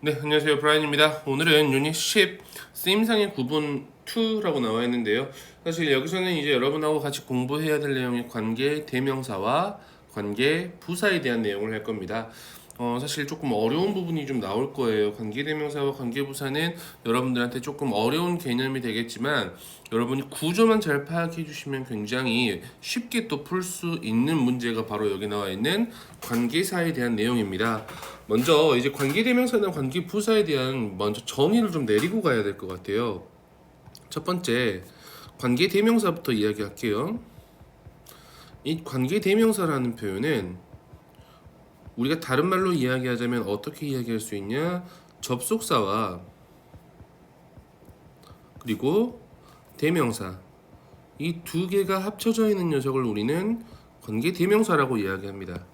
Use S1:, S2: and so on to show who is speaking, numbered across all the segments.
S1: 네, 안녕하세요. 브라이언입니다. 오늘은 유닛 10 쓰임상의 구분 2라고 나와 있는데요. 사실 여기서는 이제 여러분하고 같이 공부해야 될 내용이 관계 대명사와 관계 부사에 대한 내용을 할 겁니다. 사실 조금 어려운 부분이 좀 나올 거예요. 관계 대명사와 관계 부사는 여러분들한테 조금 어려운 개념이 되겠지만 여러분이 구조만 잘 파악해 주시면 굉장히 쉽게 또 풀 수 있는 문제가 바로 여기 나와 있는 관계사에 대한 내용입니다. 먼저 이제 관계대명사나 관계부사에 대한 먼저 정의를 좀 내리고 가야 될 것 같아요. 첫 번째, 관계대명사부터 이야기할게요. 이 관계대명사라는 표현은 우리가 다른 말로 이야기하자면 어떻게 이야기할 수 있냐? 접속사와 그리고 대명사 이 두 개가 합쳐져 있는 녀석을 우리는 관계대명사라고 이야기합니다.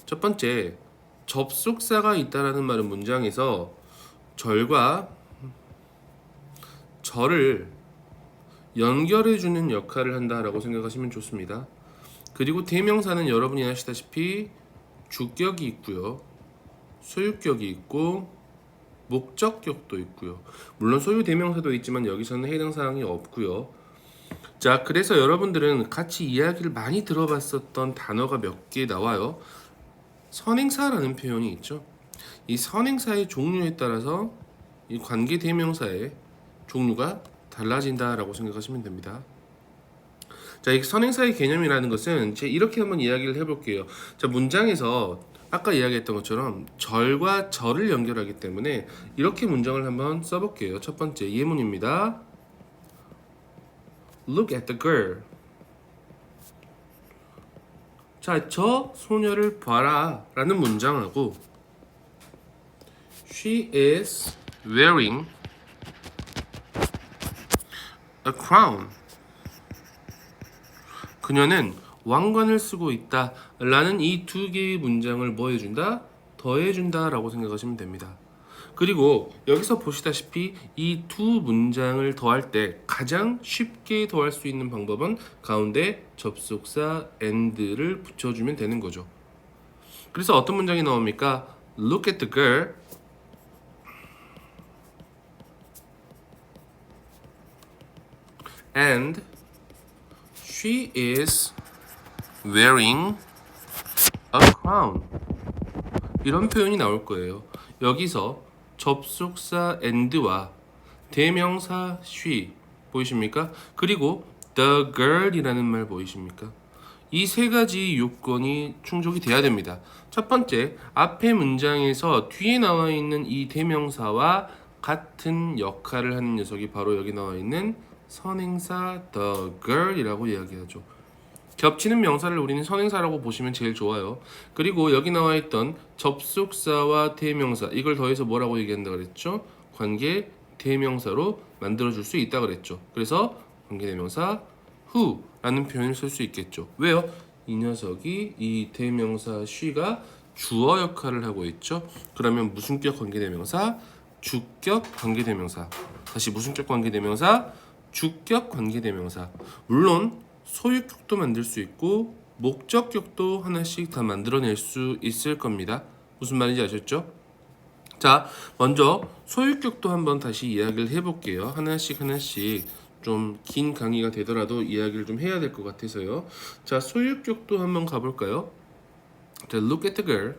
S1: 첫 번째, 접속사가 있다라는 말은 문장에서 절과 절을 연결해주는 역할을 한다라고 생각하시면 좋습니다. 그리고 대명사는 여러분이 아시다시피 주격이 있고요, 소유격이 있고 목적격도 있고요. 물론 소유 대명사도 있지만 여기서는 해당 사항이 없고요. 자, 그래서 여러분들은 같이 이야기를 많이 들어봤었던 단어가 몇 개 나와요. 선행사라는 표현이 있죠. 이 선행사의 종류에 따라서 이 관계 대명사의 종류가 달라진다라고 생각하시면 됩니다. 자, 이 선행사의 개념이라는 것은 제 이렇게 한번 이야기를 해볼게요. 자, 문장에서 아까 이야기했던 것처럼 절과 절을 연결하기 때문에 이렇게 문장을 한번 써볼게요. 첫 번째 예문입니다. Look at the girl. 자, 저 소녀를 봐라 라는 문장하고 She is wearing a crown. 그녀는 왕관을 쓰고 있다 라는 이 두 개의 문장을 뭐 해준다? 더해준다 라고 생각하시면 됩니다. 그리고 여기서 보시다시피 이 두 문장을 더할 때 가장 쉽게 더할 수 있는 방법은 가운데 접속사 and를 붙여주면 되는 거죠. 그래서 어떤 문장이 나옵니까? Look at the girl and she is wearing a crown. 이런 표현이 나올 거예요. 여기서 접속사 and와 대명사 she 보이십니까? 그리고 the girl이라는 말 보이십니까? 이 세 가지 요건이 충족이 돼야 됩니다. 첫 번째, 앞에 문장에서 뒤에 나와 있는 이 대명사와 같은 역할을 하는 녀석이 바로 여기 나와 있는 선행사 the girl이라고 이야기하죠. 겹치는 명사를 우리는 선행사라고 보시면 제일 좋아요. 그리고 여기 나와 있던 접속사와 대명사 이걸 더해서 뭐라고 얘기한다 그랬죠? 관계 대명사로 만들어줄 수 있다 그랬죠. 그래서 관계 대명사 who라는 표현을 쓸 수 있겠죠. 왜요? 이 녀석이 이 대명사 she가 주어 역할을 하고 있죠. 그러면 무슨격 관계 대명사? 주격 관계 대명사. 다시 무슨격 관계 대명사? 주격 관계 대명사. 물론 소유격도 만들 수 있고 목적격도 하나씩 다 만들어낼 수 있을 겁니다. 무슨 말인지 아셨죠? 자, 먼저 소유격도 한번 다시 이야기를 해볼게요. 하나씩 좀 긴 강의가 되더라도 이야기를 좀 해야 될 것 같아서요. 자, 소유격도 한번 가볼까요? 자, look at the girl.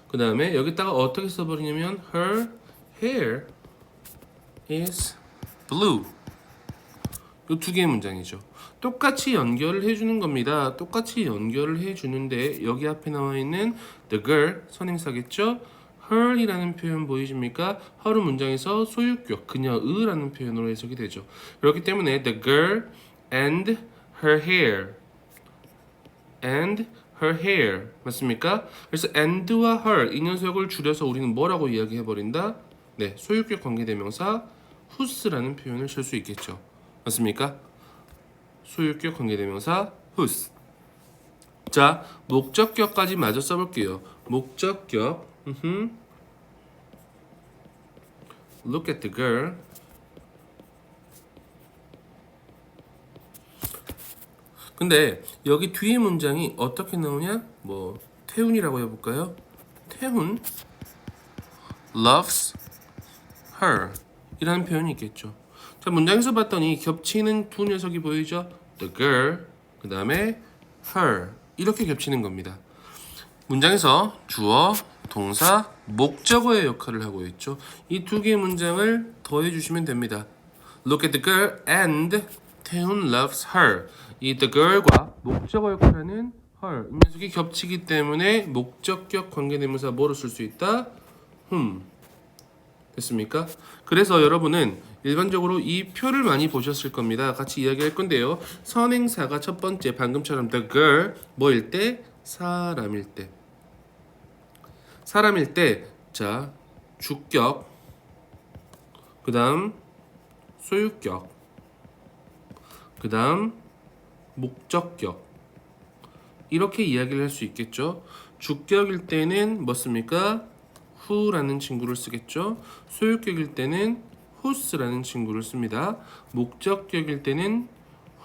S1: 그 다음에 여기다가 어떻게 써버리냐면 her hair is blue. 이 두 개의 문장이죠. 똑같이 연결을 해주는 겁니다. 똑같이 연결을 해주는데 여기 앞에 나와 있는 the girl 선행사겠죠? her이라는 표현 보이십니까? her은 문장에서 소유격 그녀의라는 표현으로 해석이 되죠. 그렇기 때문에 the girl and her hair and her hair 맞습니까? 그래서 and와 her 이 녀석을 줄여서 우리는 뭐라고 이야기해버린다? 네, 소유격 관계대명사 whose라는 표현을 쓸 수 있겠죠. 맞습니까? 소유격 관계대명사 whose. 자, 목적격까지 마저 써볼게요. 목적격 Look at the girl. 근데 여기 뒤에 문장이 어떻게 나오냐? 뭐 태훈이라고 해볼까요? 태훈 loves her 이라는 표현이 있겠죠. 자, 문장에서 봤더니 겹치는 두 녀석이 보이죠? The girl, 그 다음에 her 이렇게 겹치는 겁니다. 문장에서 주어, 동사, 목적어의 역할을 하고 있죠. 이 두 개의 문장을 더해주시면 됩니다. Look at the girl and 태훈 loves her. 이 the girl과 목적어 역할하는 her 이 녀석이 겹치기 때문에 목적격 관계대명사 뭐로 쓸 수 있다? 됐습니까? 그래서 여러분은 일반적으로 이 표를 많이 보셨을 겁니다. 같이 이야기할 건데요. 선행사가 첫 번째 방금처럼 the girl 뭐일 때? 사람일 때. 사람일 때, 자, 주격, 그 다음 소유격, 그 다음 목적격 이렇게 이야기를 할 수 있겠죠. 주격일 때는 뭐습니까? who라는 친구를 쓰겠죠. 소유격일 때는 whose라는 친구를 씁니다. 목적격일 때는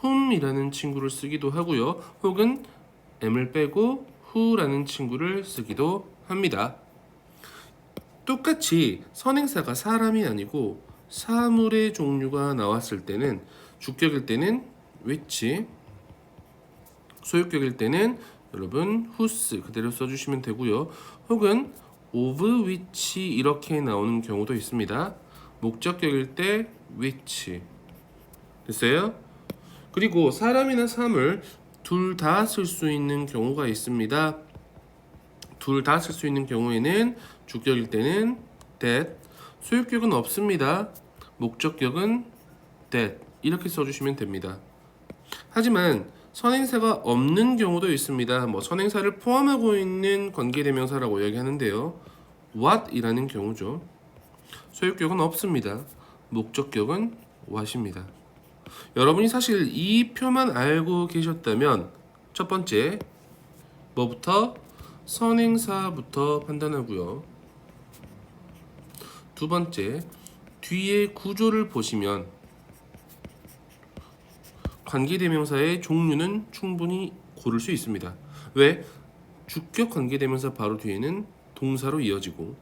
S1: whom이라는 친구를 쓰기도 하고요. 혹은 m을 빼고 who라는 친구를 쓰기도 합니다. 똑같이 선행사가 사람이 아니고 사물의 종류가 나왔을 때는 주격일 때는 which, 소유격일 때는 여러분 whose 그대로 써주시면 되고요. 혹은 of which 이렇게 나오는 경우도 있습니다. 목적격일 때 which 됐어요? 그리고 사람이나 사물 둘 다 쓸 수 있는 경우가 있습니다. 둘 다 쓸 수 있는 경우에는 주격일 때는 that, 소유격은 없습니다. 목적격은 that 이렇게 써주시면 됩니다. 하지만 선행사가 없는 경우도 있습니다. 뭐 선행사를 포함하고 있는 관계대명사라고 이야기하는데요. what이라는 경우죠. 소유격은 없습니다. 목적격은 what입니다. 여러분이 사실 이 표만 알고 계셨다면 첫 번째 뭐부터? 선행사부터 판단하고요. 두 번째, 뒤에 구조를 보시면 관계대명사의 종류는 충분히 고를 수 있습니다. 왜? 주격 관계대명사 바로 뒤에는 동사로 이어지고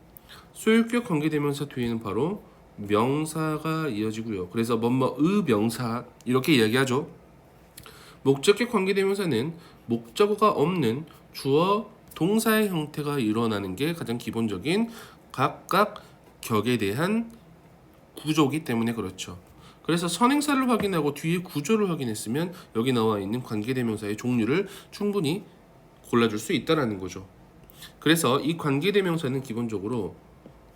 S1: 소유격 관계대명사 뒤에는 바로 명사가 이어지고요. 그래서 뭐뭐의 명사 이렇게 이야기하죠. 목적격 관계대명사는 목적어가 없는 주어, 동사의 형태가 일어나는 게 가장 기본적인 각각 격에 대한 구조이기 때문에 그렇죠. 그래서 선행사를 확인하고 뒤에 구조를 확인했으면 여기 나와 있는 관계대명사의 종류를 충분히 골라줄 수 있다는 거죠. 그래서 이 관계대명사는 기본적으로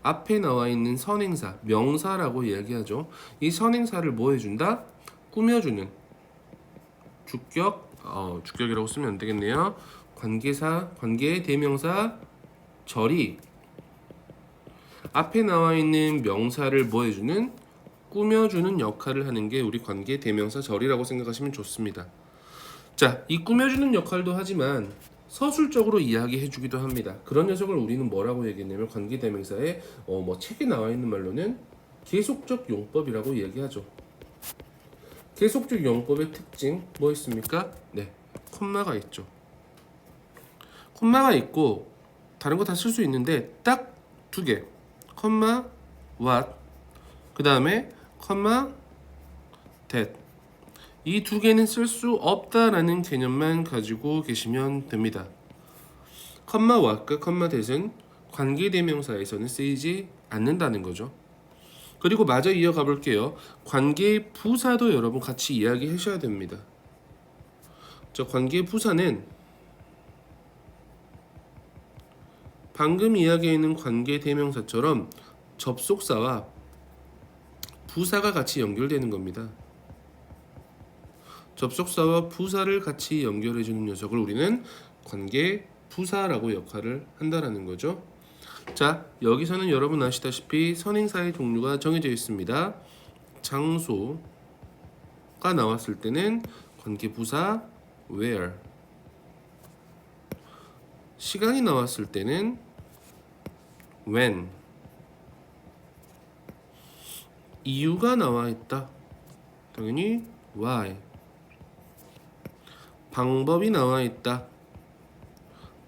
S1: 앞에 나와 있는 선행사, 명사라고 이야기하죠. 이 선행사를 뭐 해준다? 꾸며주는 주격이라고 쓰면 안 되겠네요. 관계사, 관계대명사 절이 앞에 나와 있는 명사를 뭐 해주는? 꾸며주는 역할을 하는 게 우리 관계대명사 절이라고 생각하시면 좋습니다. 자, 이 꾸며주는 역할도 하지만 서술적으로 이야기해주기도 합니다. 그런 녀석을 우리는 뭐라고 얘기했냐면 관계대명사의 뭐 책에 나와 있는 말로는 계속적 용법이라고 이야기하죠. 계속적 용법의 특징 뭐 있습니까? 네, 콤마가 있죠. 콤마가 있고 다른 거 다 쓸 수 있는데 딱 두 개, 콤마 what, 그 다음에 콤마 that 이 두 개는 쓸 수 없다라는 개념만 가지고 계시면 됩니다. 컴마 what과 컴마 that은 관계대명사에서는 쓰이지 않는다는 거죠. 그리고 마저 이어가 볼게요. 관계 부사도 여러분 같이 이야기 하셔야 됩니다. 저 관계 부사는 방금 이야기했는 관계대명사처럼 접속사와 부사가 같이 연결되는 겁니다. 접속사와 부사를 같이 연결해주는 녀석을 우리는 관계 부사라고 역할을 한다라는 거죠. 자, 여기서는 여러분 아시다시피 선행사의 종류가 정해져 있습니다. 장소가 나왔을 때는 관계 부사 where, 시간이 나왔을 때는 when, 이유가 나와 있다 당연히 why, 방법이 나와 있다.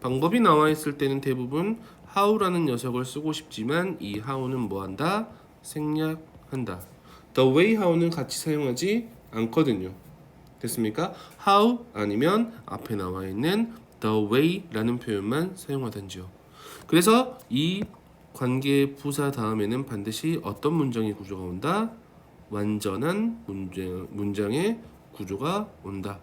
S1: 방법이 나와 있을 때는 대부분 how라는 녀석을 쓰고 싶지만 이 how는 뭐한다? 생략한다. the way how는 같이 사용하지 않거든요. 됐습니까? how 아니면 앞에 나와 있는 the way라는 표현만 사용하든지요. 그래서 이 관계 부사 다음에는 반드시 어떤 문장의 구조가 온다? 완전한 문장의 구조가 온다.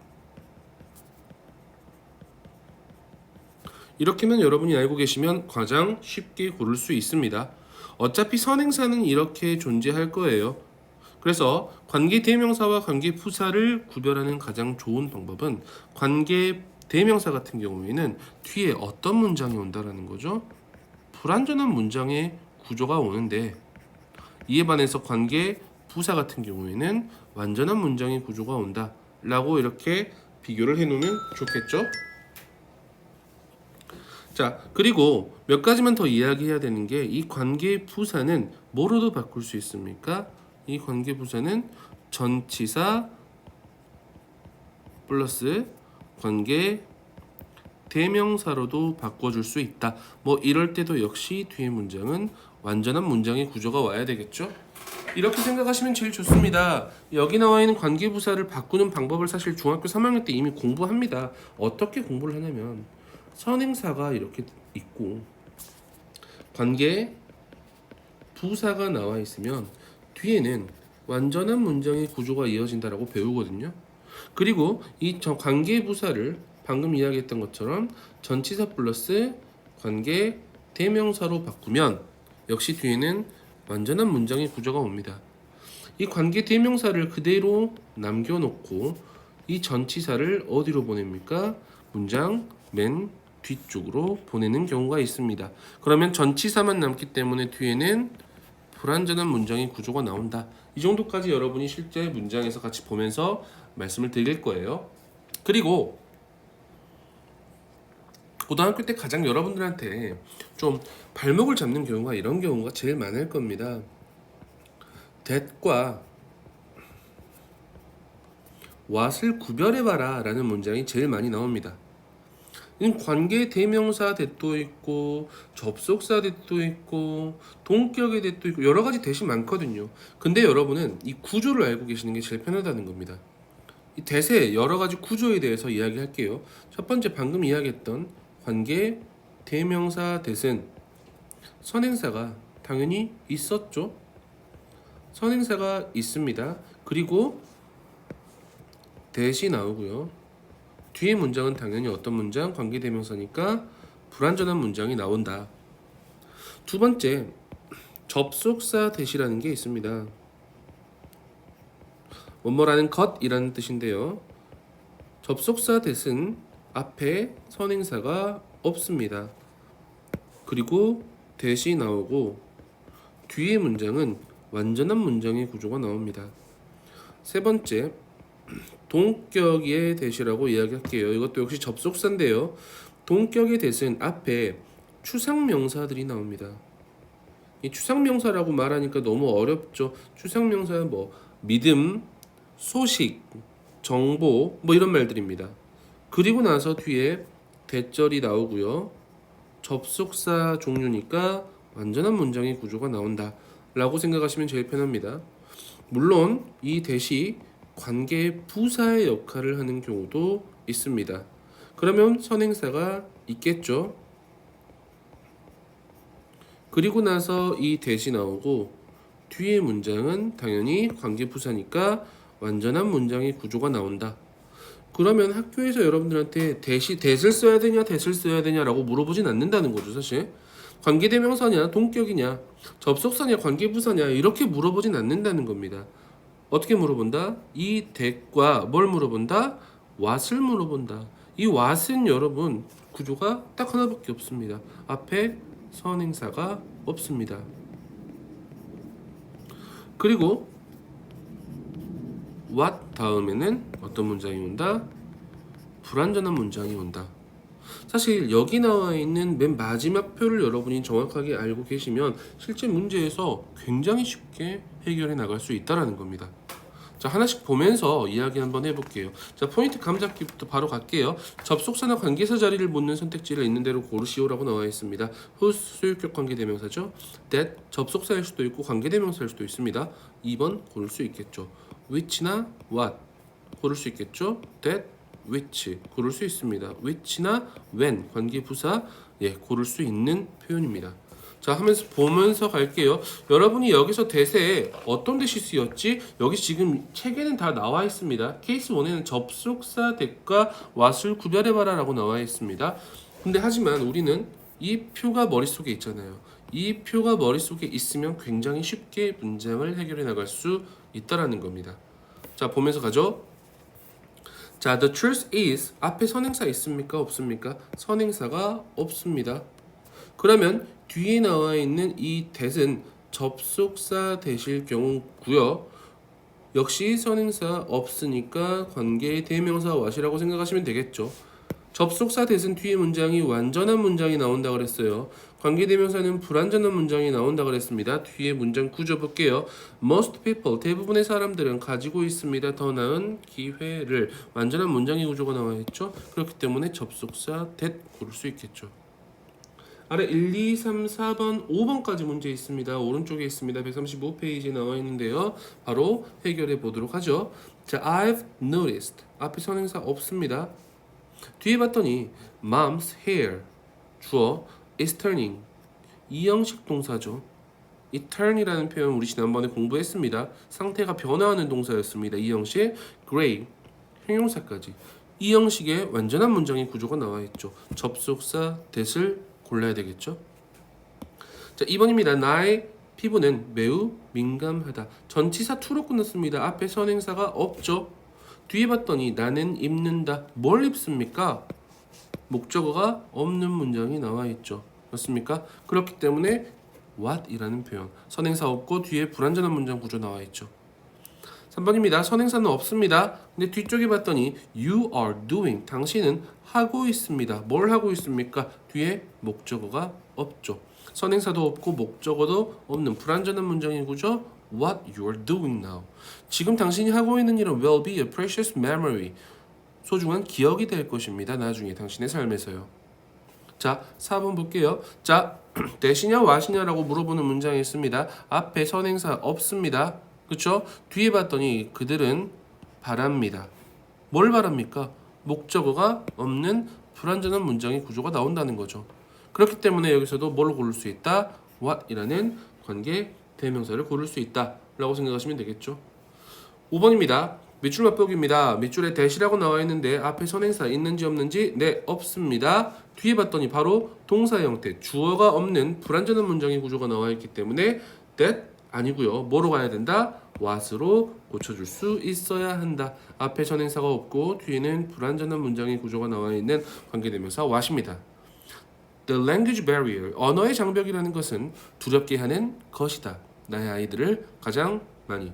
S1: 이렇게만 여러분이 알고 계시면 가장 쉽게 고를 수 있습니다. 어차피 선행사는 이렇게 존재할 거예요. 그래서 관계 대명사와 관계 부사를 구별하는 가장 좋은 방법은 관계 대명사 같은 경우에는 뒤에 어떤 문장이 온다라는 거죠. 불완전한 문장의 구조가 오는데 이에 반해서 관계 부사 같은 경우에는 완전한 문장의 구조가 온다 라고 이렇게 비교를 해놓으면 좋겠죠. 자, 그리고 몇 가지만 더 이야기해야 되는 게 이 관계 부사는 뭐로도 바꿀 수 있습니까? 이 관계 부사는 전치사 플러스 관계 대명사로도 바꿔줄 수 있다. 뭐 이럴 때도 역시 뒤에 문장은 완전한 문장의 구조가 와야 되겠죠? 이렇게 생각하시면 제일 좋습니다. 여기 나와 있는 관계 부사를 바꾸는 방법을 사실 중학교 3학년 때 이미 공부합니다. 어떻게 공부를 하냐면 선행사가 이렇게 있고 관계 부사가 나와 있으면 뒤에는 완전한 문장의 구조가 이어진다라고 배우거든요. 그리고 이 관계 부사를 방금 이야기했던 것처럼 전치사 플러스 관계 대명사로 바꾸면 역시 뒤에는 완전한 문장의 구조가 옵니다. 이 관계 대명사를 그대로 남겨놓고 이 전치사를 어디로 보냅니까? 문장 맨 뒤쪽으로 보내는 경우가 있습니다. 그러면 전치사만 남기 때문에 뒤에는 불완전한 문장의 구조가 나온다. 이 정도까지 여러분이 실제 문장에서 같이 보면서 말씀을 드릴 거예요. 그리고 고등학교 때 가장 여러분들한테 좀 발목을 잡는 경우가 이런 경우가 제일 많을 겁니다. that과 what을 구별해봐라 라는 문장이 제일 많이 나옵니다. 관계 대명사 that도 있고 접속사 that도 있고 동격의 that도 있고 여러 가지 that이 많거든요. 근데 여러분은 이 구조를 알고 계시는 게 제일 편하다는 겁니다. 이 that의 여러 가지 구조에 대해서 이야기할게요. 첫 번째 방금 이야기했던 관계 대명사 that은 선행사가 당연히 있었죠. 선행사가 있습니다. 그리고 that이 나오고요. 뒤에 문장은 당연히 어떤 문장? 관계대명사니까 불완전한 문장이 나온다. 두 번째, 접속사 that이라는 게 있습니다. 뭐뭐라는 것이라는 뜻인데요. 접속사 that은 앞에 선행사가 없습니다. 그리고 that이 나오고 뒤에 문장은 완전한 문장의 구조가 나옵니다. 세 번째, 동격의 that이라고 이야기할게요. 이것도 역시 접속사인데요. 동격의 that은 앞에 추상명사들이 나옵니다. 이 추상명사라고 말하니까 너무 어렵죠. 추상명사는 뭐 믿음, 소식, 정보 뭐 이런 말들입니다. 그리고 나서 뒤에 대절이 나오고요. 접속사 종류니까 완전한 문장의 구조가 나온다 라고 생각하시면 제일 편합니다. 물론 이 that이 관계 부사의 역할을 하는 경우도 있습니다. 그러면 선행사가 있겠죠. 그리고 나서 이 that이 나오고 뒤에 문장은 당연히 관계 부사니까 완전한 문장의 구조가 나온다. 그러면 학교에서 여러분들한테 that을 써야 되냐 that을 써야 되냐라고 물어보진 않는다는 거죠. 사실 관계대명사냐 동격이냐 접속사냐 관계부사냐 이렇게 물어보진 않는다는 겁니다. 어떻게 물어본다? 이 that과 뭘 물어본다? what을 물어본다. 이 what은 여러분 구조가 딱 하나밖에 없습니다. 앞에 선행사가 없습니다. 그리고 what 다음에는 어떤 문장이 온다? 불완전한 문장이 온다. 사실 여기 나와 있는 맨 마지막 표를 여러분이 정확하게 알고 계시면 실제 문제에서 굉장히 쉽게 해결해 나갈 수 있다는 겁니다. 자, 자, 하나씩 보면서 이야기 한번 해볼게요. 자, 포인트 감잡기부터 바로 갈게요. 접속사나 관계사 자리를 묻는 선택지를 있는 대로 고르시오라고 나와 있습니다. whose 소유격 관계대명사죠. that 접속사일 수도 있고 관계대명사일 수도 있습니다. 2번 고를 수 있겠죠. which나 what 고를 수 있겠죠. that, which 고를 수 있습니다. which나 when 관계부사 고를 수 있는 표현입니다. 자, 하면서 보면서 갈게요. 여러분이 여기서 대세에 어떤 대시 쓰였지? 여기 지금 책에는 다 나와 있습니다. 케이스 1에는 접속사 that과 what을 구별해봐라 라고 나와 있습니다. 근데 하지만 우리는 이 표가 머릿속에 있잖아요. 이 표가 머릿속에 있으면 굉장히 쉽게 문장을 해결해 나갈 수 있다라는 겁니다. 자, 보면서 가죠. 자, the truth is 앞에 선행사 있습니까? 없습니까? 선행사가 없습니다. 그러면 뒤에 나와 있는 이 that은 접속사 that일 경우고요. 역시 선행사 없으니까 관계 대명사 what이라고 생각하시면 되겠죠. 접속사 that은 뒤에 문장이 완전한 문장이 나온다 그랬어요. 관계 대명사는 불완전한 문장이 나온다 그랬습니다. 뒤에 문장 구조 볼게요. Most people 대부분의 사람들은 가지고 있습니다. 더 나은 기회를 완전한 문장의 구조가 나와 있죠. 그렇기 때문에 접속사 that 고를 수 있겠죠. 아래 1, 2, 3, 4번, 5번까지 문제 있습니다. 오른쪽에 있습니다. 135페이지에 나와 있는데요. 바로 해결해 보도록 하죠. 자, I've noticed. 앞에 선행사 없습니다. 뒤에 봤더니 Mom's hair 주어 is turning. 이형식 동사죠. 이 turn이라는 표현 우리 지난번에 공부했습니다. 상태가 변화하는 동사였습니다. 이 형식 gray 형용사까지. 이 형식의 완전한 문장의 구조가 나와 있죠. 접속사 that을 골라야 되겠죠. 자, 2번입니다. 나의 피부는 매우 민감하다. 전치사 to로 끝났습니다. 앞에 선행사가 없죠. 뒤에 봤더니 나는 입는다. 뭘 입습니까? 목적어가 없는 문장이 나와 있죠. 맞습니까? 그렇기 때문에 what이라는 표현. 선행사 없고 뒤에 불완전한 문장 구조 나와 있죠. 3번입니다. 선행사는 없습니다. 근데 뒤쪽에 봤더니 you are doing. 당신은 하고 있습니다. 뭘 하고 있습니까? 뒤에 목적어가 없죠. 선행사도 없고 목적어도 없는 불완전한 문장의 구조 what you are doing now. 지금 당신이 하고 있는 일은 will be a precious memory. 소중한 기억이 될 것입니다. 나중에 당신의 삶에서요. 자, 4번 볼게요. 자, 대시냐 와시냐라고 물어보는 문장이 있습니다. 앞에 선행사 없습니다. 그쵸? 뒤에 봤더니 그들은 바랍니다. 뭘 바랍니까? 목적어가 없는 불완전한 문장의 구조가 나온다는 거죠. 그렇기 때문에 여기서도 뭘 고를 수 있다? what이라는 관계 대명사를 고를 수 있다 라고 생각하시면 되겠죠. 5번입니다. 밑줄 맛보기입니다. 밑줄에 that이라고 나와 있는데 앞에 선행사 있는지 없는지 네, 없습니다. 뒤에 봤더니 바로 동사 형태, 주어가 없는 불완전한 문장의 구조가 나와 있기 때문에 that 아니고요. 뭐로 가야 된다? what으로 고쳐줄 수 있어야 한다. 앞에 선행사가 없고 뒤에는 불완전한 문장의 구조가 나와 있는 관계대명사 what입니다. The language barrier, 언어의 장벽이라는 것은 두렵게 하는 것이다. 나의 아이들을 가장 많이.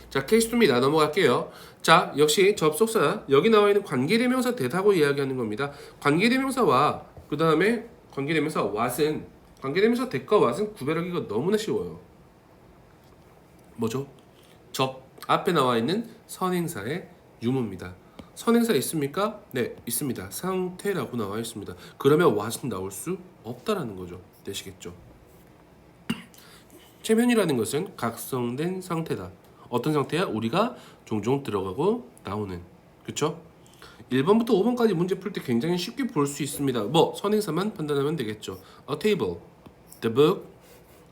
S1: 자, 케이스 2입니다. 넘어갈게요. 자, 역시 접속사, 여기 나와 있는 관계대명사 that하고 이야기하는 겁니다. 관계대명사와 그 다음에 관계대명사 what은 관계대명사 that과 what은 구별하기가 너무나 쉬워요. 뭐죠? 앞에 나와 있는 선행사의 유무입니다. 선행사 있습니까? 네, 있습니다. 상태라고 나와 있습니다. 그러면 what은 나올 수 없다라는 거죠. 되시겠죠? 체면이라는 것은 각성된 상태다. 어떤 상태야? 우리가 종종 들어가고 나오는. 그쵸? 1번부터 5번까지 문제 풀 때 굉장히 쉽게 볼 수 있습니다. 뭐 선행사만 판단하면 되겠죠. A table, the book,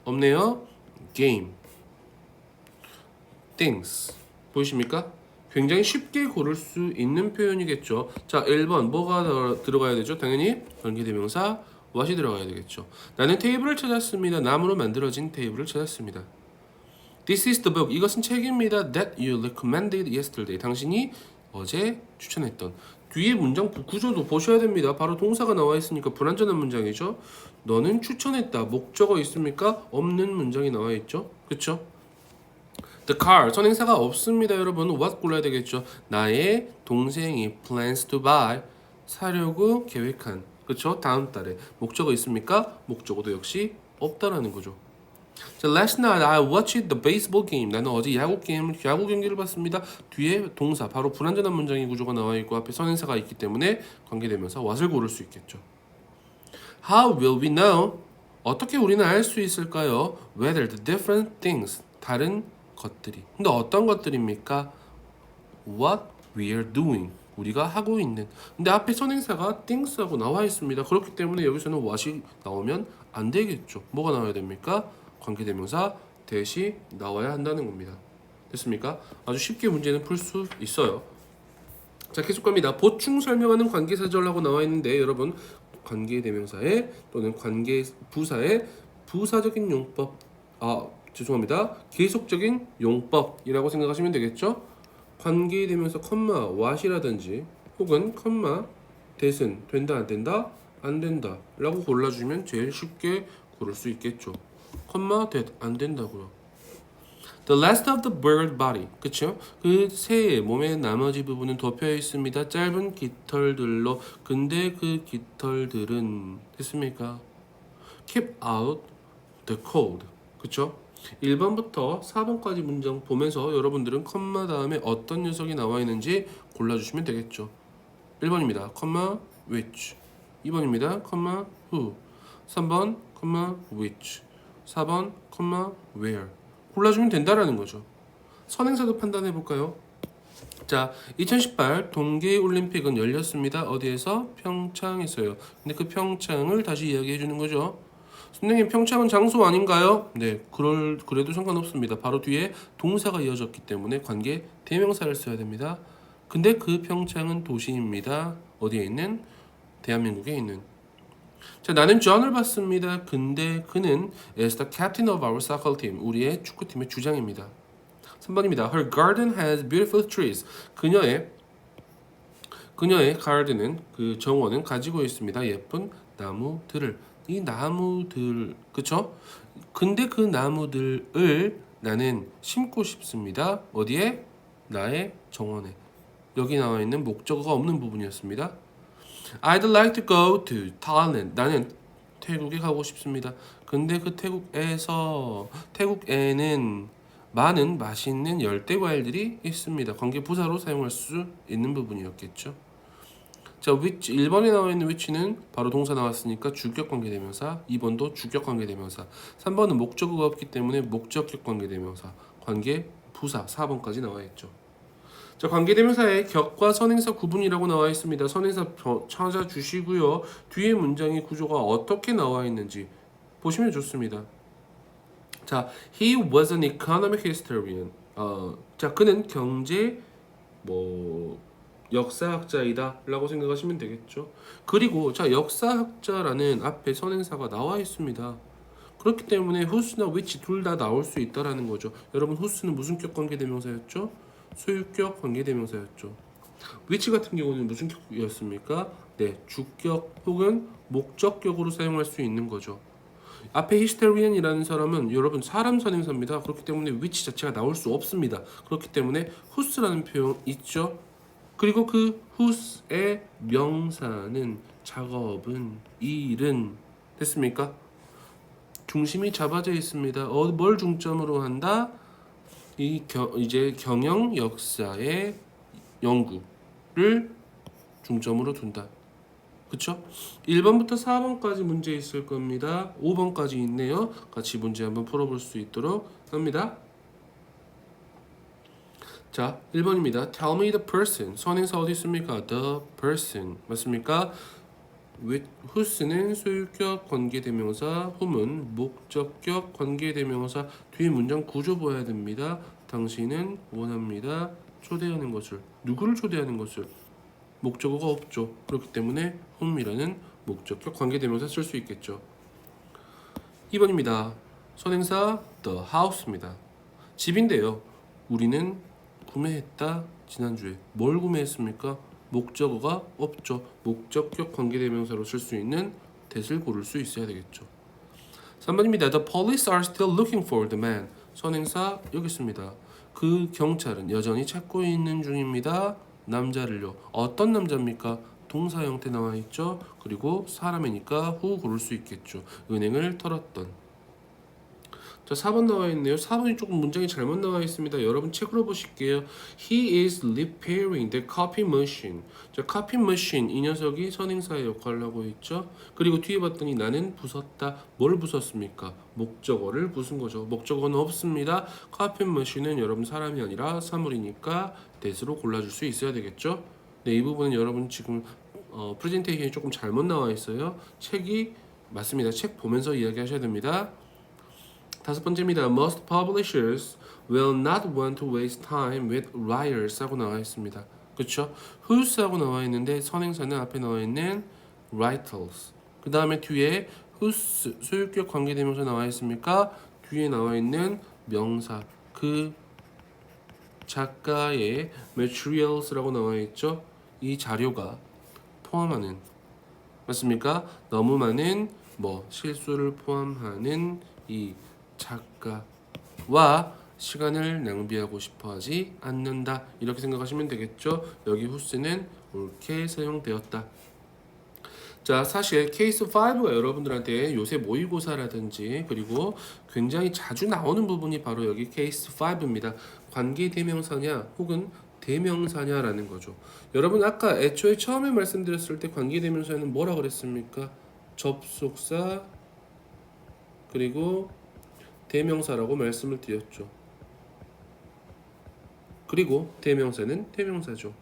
S1: 없네요. game, things. 보이십니까? 굉장히 쉽게 고를 수 있는 표현이겠죠. 자, 1번 뭐가 들어가야 되죠? 당연히 관계대명사 what이 들어가야 되겠죠. 나는 테이블을 찾았습니다. 나무로 만들어진 테이블을 찾았습니다. This is the book. 이것은 책입니다. That you recommended yesterday. 당신이 어제 추천했던. 뒤에 문장 구조도 보셔야 됩니다. 바로 동사가 나와 있으니까 불완전한 문장이죠. 너는 추천했다. 목적어 있습니까? 없는 문장이 나와 있죠. 그렇죠? The car. 선행사가 없습니다. 여러분. What 골라야 되겠죠. 나의 동생이 plans to buy. 사려고 계획한. 그렇죠? 다음 달에. 목적어 있습니까? 목적어도 역시 없다라는 거죠. 자, last night I watched the baseball game. 나는 어제 야구 경기를 봤습니다. 뒤에 동사 바로 불완전한 문장의 구조가 나와 있고 앞에 선행사가 있기 때문에 관계대명사 what을 고를 수 있겠죠. How will we know? 어떻게 우리는 알 수 있을까요? Whether the different things 다른 것들이. 근데 어떤 것들입니까? What we are doing. 우리가 하고 있는. 근데 앞에 선행사가 things하고 나와 있습니다. 그렇기 때문에 여기서는 what이 나오면 안 되겠죠. 뭐가 나와야 됩니까? 관계대명사 대시 나와야 한다는 겁니다. 됐습니까? 아주 쉽게 문제는 풀 수 있어요. 자, 계속 갑니다. 보충 설명하는 관계사절라고 나와 있는데 여러분 관계대명사의 또는 관계부사의 부사적인 용법 죄송합니다. 계속적인 용법이라고 생각하시면 되겠죠? 관계대명사 컴마 what이라든지 혹은 컴마 that은 된다 안 된다 안 된다 라고 골라주면 제일 쉽게 고를 수 있겠죠. 컴마 that 안 된다고요. The rest of the bird body, 그쵸? 그 새의 몸의 나머지 부분은 덮여 있습니다. 짧은 깃털들로. 근데 그 깃털들은 됐습니까? Keep out the cold, 그쵸? 1번부터 4번까지 문장 보면서 여러분들은 컴마 다음에 어떤 녀석이 나와 있는지 골라주시면 되겠죠. 1번입니다. 컴마 which. 2번입니다. 컴마 who. 3번 컴마 which. 4번 컴마 where. 골라주면 된다라는 거죠. 선행사도 판단해 볼까요? 자, 2018 동계올림픽은 열렸습니다. 어디에서? 평창에서요. 근데 그 평창을 다시 이야기해 주는 거죠. 선생님, 평창은 장소 아닌가요? 네, 그래도 상관없습니다. 바로 뒤에 동사가 이어졌기 때문에 관계 대명사를 써야 됩니다. 근데 그 평창은 도시입니다. 어디에 있는? 대한민국에 있는. 자, 나는 존을 봤습니다. 근데 그는 is the captain of our soccer team. 우리의 축구팀의 주장입니다. 3번입니다. Her garden has beautiful trees. 그녀의 garden은 그 정원은 가지고 있습니다. 예쁜 나무들을. 이 나무들, 그쵸? 근데 그 나무들을 나는 심고 싶습니다. 어디에? 나의 정원에. 여기 나와 있는 목적어가 없는 부분이었습니다. I'd like to go to Thailand. 나는 태국에 가고 싶습니다. 근데 그 태국에는 많은 맛있는 열대 과일들이 있습니다. 관계 부사로 사용할 수 있는 부분이었겠죠. 자, which 1번에 나와 있는 which는 바로 동사 나왔으니까 주격 관계대명사. 2번도 주격 관계대명사. 3번은 목적어가 없기 때문에 목적격 관계대명사. 관계 부사 4번까지 나와 있죠. 자, 관계대명사의 격과 선행사 구분이라고 나와 있습니다. 선행사 찾아주시고요. 뒤에 문장의 구조가 어떻게 나와 있는지 보시면 좋습니다. 자, he was an economic historian. 자, 그는 경제 역사학자이다 라고 생각하시면 되겠죠. 그리고 자, 역사학자라는 앞에 선행사가 나와 있습니다. 그렇기 때문에 who's나 which 둘 다 나올 수 있다라는 거죠. 여러분, who's는 무슨 격 관계대명사였죠? 소유격 관계대명사였죠. which 같은 경우는 무슨 격이었습니까? 네, 주격 혹은 목적격으로 사용할 수 있는 거죠. 앞에 historian이라는 사람은 여러분 사람 선행사입니다. 그렇기 때문에 which 자체가 나올 수 없습니다. 그렇기 때문에 who's라는 표현 있죠. 그리고 그 who's의 명사는 작업은 일은 됐습니까? 중심이 잡아져 있습니다. 뭘 중점으로 한다? 이제 경영 역사의 연구를 중점으로 둔다. 그쵸? 1번부터 4번까지 문제 있을 겁니다. 5번까지 있네요. 같이 문제 한번 풀어볼 수 있도록 합니다. 자, 1번입니다. Tell me the person. 선행사 어디 있습니까? The person. 맞습니까? who's는 소유격 관계대명사, whom은 목적격 관계대명사. 뒤에 문장 구조 보아야 됩니다. 당신은 원합니다. 초대하는 것을. 누구를 초대하는 것을? 목적어가 없죠. 그렇기 때문에 whom이라는 목적격 관계대명사 쓸 수 있겠죠. 2번입니다. 선행사 the house입니다. 집인데요. 우리는 구매했다. 지난주에 뭘 구매했습니까? 목적어가 없죠. 목적격 관계대명사로 쓸 수 있는 that을 고를 수 있어야 되겠죠. 3번입니다. The police are still looking for the man. 선행사 여기 있습니다. 그 경찰은 여전히 찾고 있는 중입니다. 남자를요. 어떤 남자입니까? 동사 형태 나와 있죠. 그리고 사람이니까 who 고를 수 있겠죠. 은행을 털었던. 자, 4번 나와 있네요. 4번이 조금 문장이 잘못 나와 있습니다. 여러분 책으로 보실게요. He is repairing the copy machine. 자, copy machine 이 녀석이 선행사의 역할을 하고 있죠. 그리고 뒤에 봤더니 나는 부쉈다. 뭘 부쉈습니까? 목적어를 부순 거죠. 목적어는 없습니다. copy machine은 여러분 사람이 아니라 사물이니까 that으로 골라줄 수 있어야 되겠죠. 네, 이 부분은 여러분 지금 프레젠테이션이 조금 잘못 나와 있어요. 책이 맞습니다. 책 보면서 이야기하셔야 됩니다. 다섯 번째입니다. Most publishers will not want to waste time with writers 하고 나와 있습니다. 그렇죠? whose 하고 나와 있는데 선행사는 앞에 나와 있는 writers. 그 다음에 뒤에 whose 소유격 관계대명사 나와 있습니까? 뒤에 나와 있는 명사 그 작가의 materials라고 나와 있죠. 이 자료가 포함하는 맞습니까? 너무 많은 실수를 포함하는 이 작가와 시간을 낭비하고 싶어하지 않는다 이렇게 생각하시면 되겠죠. 여기 whose는 옳게 사용되었다. 자, 사실 케이스 5가 여러분들한테 요새 모의고사라든지 그리고 굉장히 자주 나오는 부분이 바로 여기 케이스 5입니다. 관계 대명사냐 혹은 대명사냐라는 거죠. 여러분 아까 애초에 처음에 말씀드렸을 때 관계 대명사는 뭐라 그랬습니까? 접속사 그리고 대명사라고 말씀을 드렸죠. 그리고 대명사는 대명사죠.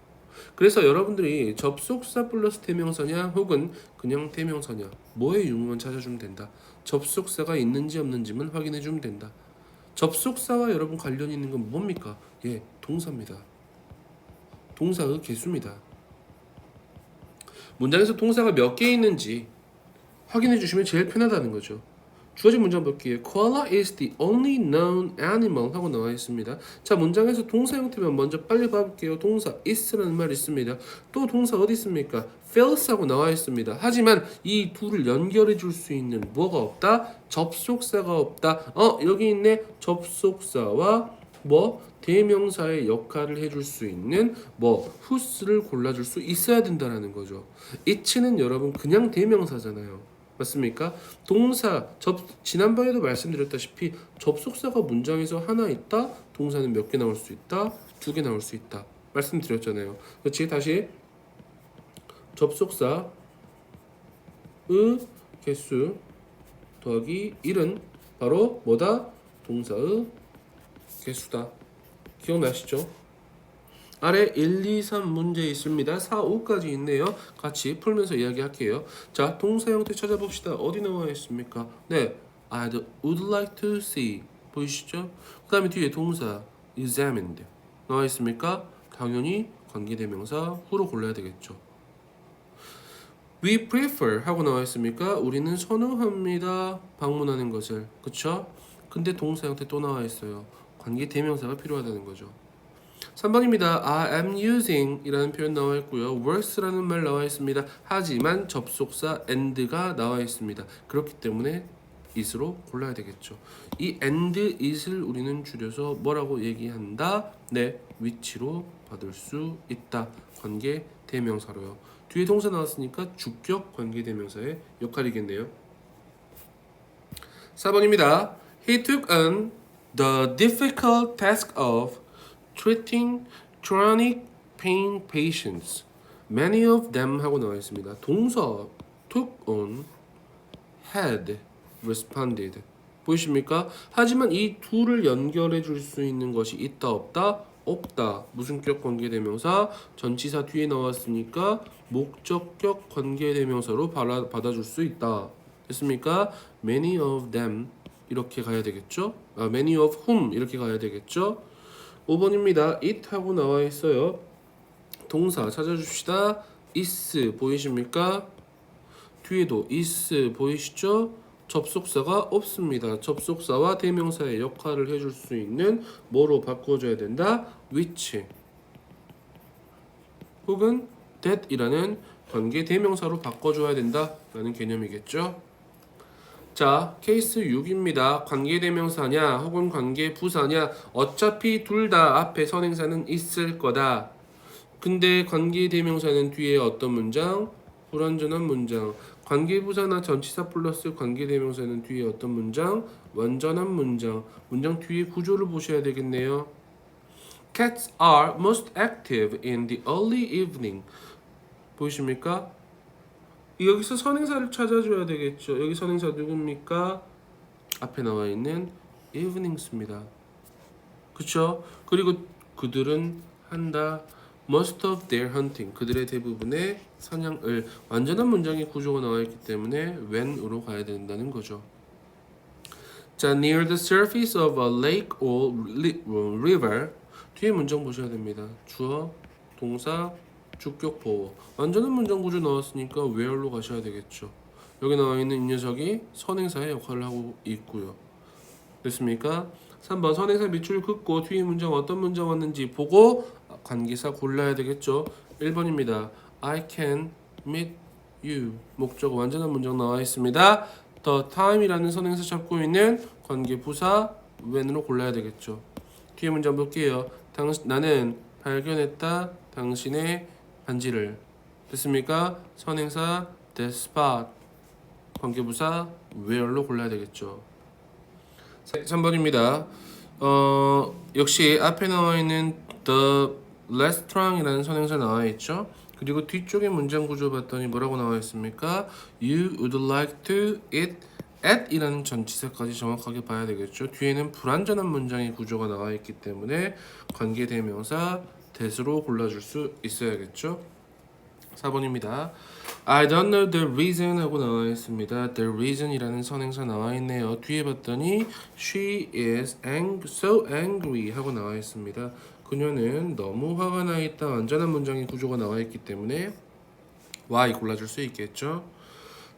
S1: 그래서 여러분들이 접속사 플러스 대명사냐 혹은 그냥 대명사냐 뭐의 유무만 찾아주면 된다. 접속사가 있는지 없는지만 확인해 주면 된다. 접속사와 여러분 관련이 있는 건 뭡니까? 예, 동사입니다. 동사의 개수입니다. 문장에서 동사가 몇 개 있는지 확인해 주시면 제일 편하다는 거죠. 주어진 문장 볼게요. Koala is the only known animal 하고 나와 있습니다. 자, 문장에서 동사 형태만 먼저 빨리 봐볼게요. 동사 is라는 말이 있습니다. 또 동사 어디 있습니까? feels 하고 나와 있습니다. 하지만 이 둘을 연결해 줄 수 있는 뭐가 없다? 접속사가 없다. 여기 있네. 접속사와 대명사의 역할을 해줄 수 있는 whose를 골라줄 수 있어야 된다는 거죠. it는 여러분 그냥 대명사잖아요. 맞습니까? 동사 지난번에도 말씀드렸다시피 접속사가 문장에서 하나 있다. 동사는 몇 개 나올 수 있다. 2개 나올 수 있다. 말씀드렸잖아요. 그렇지? 다시 접속사의 개수 더하기 1은 바로 뭐다? 동사의 개수다. 기억나시죠? 아래 1, 2, 3 문제 있습니다. 4, 5까지 있네요. 같이 풀면서 이야기할게요. 자, 동사 형태 찾아봅시다. 어디 나와 있습니까? 네, I would like to see. 보이시죠? 그 다음에 뒤에 동사 examined 나와 있습니까? 당연히 관계대명사 후로 골라야 되겠죠. We prefer 하고 나와 있습니까? 우리는 선호합니다. 방문하는 것을. 그쵸? 근데 동사 형태 또 나와 있어요. 관계대명사가 필요하다는 거죠. 3번입니다. I am using 이라는 표현 나와 있고요. works라는 말 나와 있습니다. 하지만 접속사 and가 나와 있습니다. 그렇기 때문에 is로 골라야 되겠죠. 이 and, is를 우리는 줄여서 뭐라고 얘기한다? 네, 위치로 받을 수 있다. 관계 대명사로요. 뒤에 동사 나왔으니까 주격 관계 대명사의 역할이겠네요. 4번입니다. He took on the difficult task of treating chronic pain patients. Many of them 하고 나와 있습니다. 동사 took on, had, responded. 보이십니까? 하지만 이 둘을 연결해 줄 수 있는 것이 있다 없다? 없다. 무슨격 관계대명사? 전치사 뒤에 나왔으니까 목적격 관계대명사로 받아줄 수 있다. 됐습니까? Many of them 이렇게 가야 되겠죠? Many of whom 이렇게 가야 되겠죠? 5번입니다. it 하고 나와 있어요. 동사 찾아줍시다. is 보이십니까? 뒤에도 is 보이시죠? 접속사가 없습니다. 접속사와 대명사의 역할을 해줄 수 있는 뭐로 바꿔줘야 된다? which 혹은 that이라는 관계 대명사로 바꿔줘야 된다라는 개념이겠죠? 자, 케이스 6입니다. 관계대명사냐 혹은 관계부사냐 어차피 둘 다 앞에 선행사는 있을 거다. 근데 관계대명사는 뒤에 어떤 문장? 불완전한 문장. 관계부사나 전치사 플러스 관계대명사는 뒤에 어떤 문장? 완전한 문장. 문장 뒤에 구조를 보셔야 되겠네요. Cats are most active in the early evening. 보이십니까? 여기서 선행사를 찾아줘야 되겠죠. 여기 선행사 누굽니까? 앞에 나와 있는 evenings입니다. 그쵸? 그리고 그들은 한다. Most of their hunting. 그들의 대부분의 사냥을. 완전한 문장의 구조가 나와 있기 때문에 when으로 가야 된다는 거죠. 자, near the surface of a lake or river. 뒤에 문장 보셔야 됩니다. 주어, 동사, 주격, 보어. 완전한 문장 구조 나왔으니까 where로 가셔야 되겠죠. 여기 나와 있는 이 녀석이 선행사의 역할을 하고 있고요. 됐습니까? 3번 선행사 밑줄 긋고 뒤에 문장 어떤 문장 왔는지 보고 관계사 골라야 되겠죠. 1번입니다. I can meet you. 목적 완전한 문장 나와 있습니다. The time이라는 선행사 잡고 있는 관계 부사 when으로 골라야 되겠죠. 뒤에 문장 볼게요. 나는 발견했다 당신의 반지를. 됐습니까? 선행사 the spot 관계 부사 where로 골라야 되겠죠. 3번입니다. 역시 앞에 나와 있는 the restaurant이라는 선행사 나와 있죠. 그리고 뒤쪽에 문장 구조 봤더니 뭐라고 나와 있습니까? You would like to eat at 이라는 전치사까지 정확하게 봐야 되겠죠. 뒤에는 불완전한 문장의 구조가 나와 있기 때문에 관계대명사 that으로 골라줄 수 있어야겠죠. 4번입니다. I don't know the reason 하고 나와 있습니다. The reason이라는 선행사 나와 있네요. 뒤에 봤더니 she is so angry 하고 나와 있습니다. 그녀는 너무 화가 나 있다. 완전한 문장의 구조가 나와 있기 때문에 why 골라줄 수 있겠죠.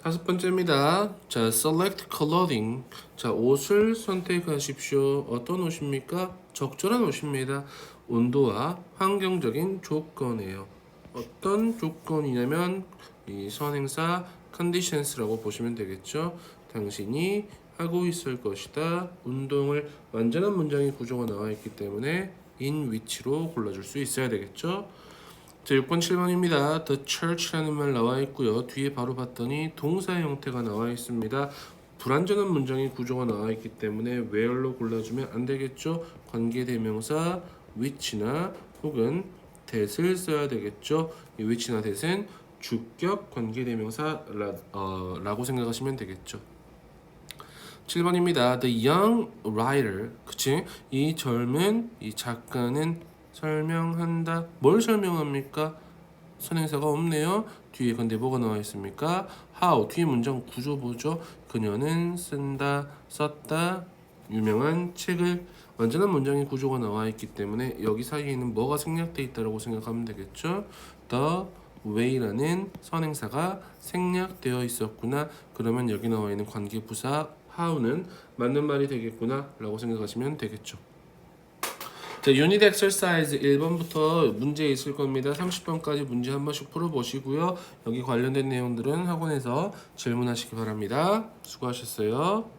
S1: 5번째입니다. 자, select clothing. 자, 옷을 선택하십시오. 어떤 옷입니까? 적절한 옷입니다. 온도와 환경적인 조건이에요. 어떤 조건이냐면 이 선행사 conditions라고 보시면 되겠죠. 당신이 하고 있을 것이다. 운동을 완전한 문장의 구조가 나와 있기 때문에 in which로 골라줄 수 있어야 되겠죠. 자, 6번 7번입니다. The church라는 말 나와 있고요. 뒤에 바로 봤더니 동사의 형태가 나와 있습니다. 불완전한 문장의 구조가 나와 있기 때문에 where로 골라주면 안 되겠죠. 관계대명사 which나 혹은 that을 써야 되겠죠. 이 which나 that은 주격 관계대명사라고 생각하시면 되겠죠. 7번입니다. The young writer. 그치? 이 젊은 이 작가는 설명한다. 뭘 설명합니까? 선행사가 없네요. 뒤에 근데 뭐가 나와 있습니까? How. 뒤에 문장 구조 보죠. 그녀는 쓴다, 썼다. 유명한 책을. 완전한 문장의 구조가 나와 있기 때문에 여기 사이에는 뭐가 생략되어 있다고 생각하면 되겠죠. The way라는 선행사가 생략되어 있었구나. 그러면 여기 나와 있는 관계 부사 how는 맞는 말이 되겠구나 라고 생각하시면 되겠죠. 자, 유닛 엑서사이즈 1번부터 문제 있을 겁니다. 30번까지 문제 한 번씩 풀어보시고요. 여기 관련된 내용들은 학원에서 질문하시기 바랍니다. 수고하셨어요.